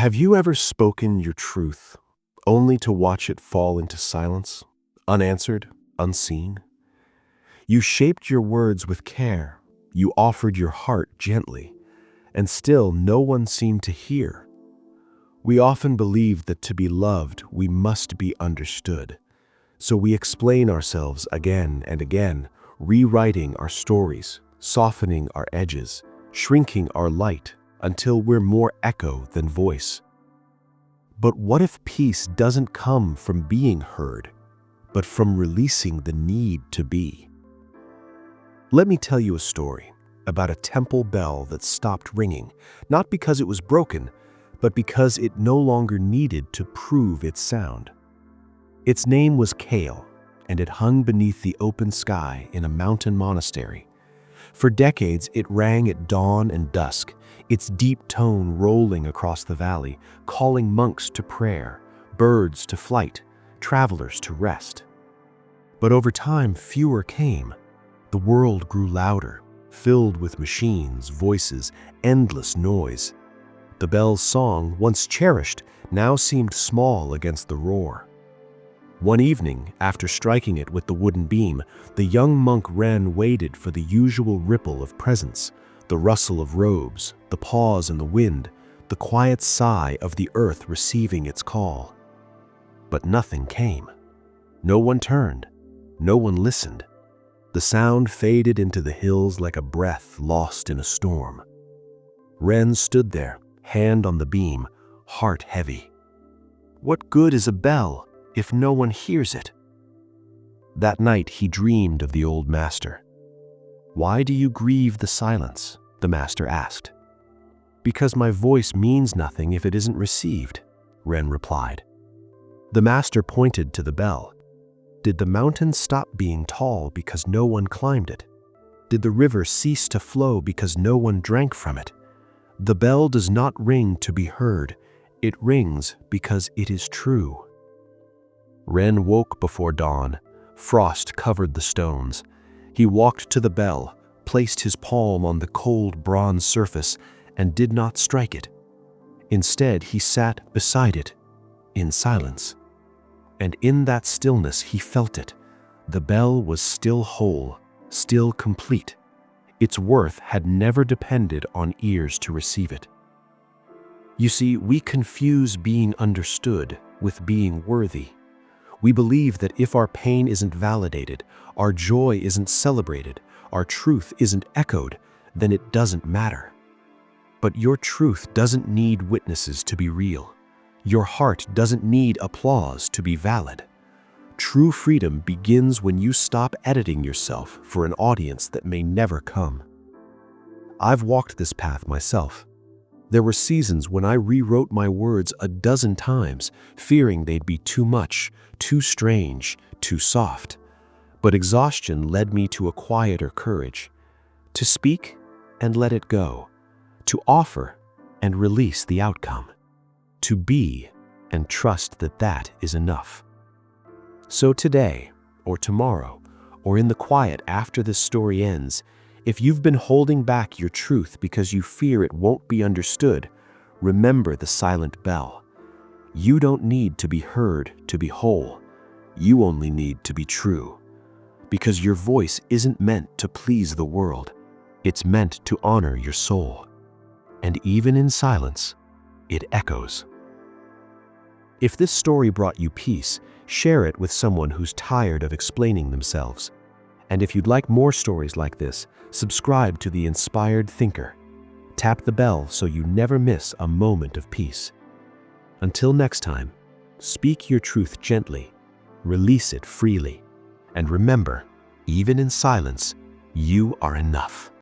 Have you ever spoken your truth, only to watch it fall into silence, unanswered, unseen? You shaped your words with care, you offered your heart gently, and still no one seemed to hear. We often believe that to be loved, we must be understood. So we explain ourselves again and again, rewriting our stories, softening our edges, shrinking our light until we're more echo than voice. But what if peace doesn't come from being heard, but from releasing the need to be? Let me tell you a story about a temple bell that stopped ringing, not because it was broken, but because it no longer needed to prove its sound. Its name was Kale, and it hung beneath the open sky in a mountain monastery. For decades, it rang at dawn and dusk, its deep tone rolling across the valley, calling monks to prayer, birds to flight, travelers to rest. But over time, fewer came. The world grew louder, filled with machines, voices, endless noise. The bell's song, once cherished, now seemed small against the roar. One evening, after striking it with the wooden beam, the young monk Ren waited for the usual ripple of presence, the rustle of robes, the pause in the wind, the quiet sigh of the earth receiving its call. But nothing came. No one turned. No one listened. The sound faded into the hills like a breath lost in a storm. Ren stood there, hand on the beam, heart heavy. What good is a bell if no one hears it? That night he dreamed of the old master. "Why do you grieve the silence?" the master asked. "Because my voice means nothing if it isn't received," Ren replied. The master pointed to the bell. Did the mountain stop being tall because no one climbed it? Did the river cease to flow because no one drank from it? The bell does not ring to be heard. It rings because it is true. Ren woke before dawn. Frost covered the stones. He walked to the bell, placed his palm on the cold bronze surface, and did not strike it. Instead, he sat beside it, in silence. And in that stillness, he felt it. The bell was still whole, still complete. Its worth had never depended on ears to receive it. You see, we confuse being understood with being worthy. We believe that if our pain isn't validated, our joy isn't celebrated, our truth isn't echoed, then it doesn't matter. But your truth doesn't need witnesses to be real. Your heart doesn't need applause to be valid. True freedom begins when you stop editing yourself for an audience that may never come. I've walked this path myself. There were seasons when I rewrote my words a dozen times, fearing they'd be too much, too strange, too soft. But exhaustion led me to a quieter courage, to speak and let it go, to offer and release the outcome, to be and trust that that is enough. So today, or tomorrow, or in the quiet after this story ends, if you've been holding back your truth because you fear it won't be understood, remember the silent bell. You don't need to be heard to be whole. You only need to be true. Because your voice isn't meant to please the world. It's meant to honor your soul. And even in silence, it echoes. If this story brought you peace, share it with someone who's tired of explaining themselves. And if you'd like more stories like this, subscribe to The Inspired Thinker. Tap the bell so you never miss a moment of peace. Until next time, speak your truth gently, release it freely, and remember, even in silence, you are enough.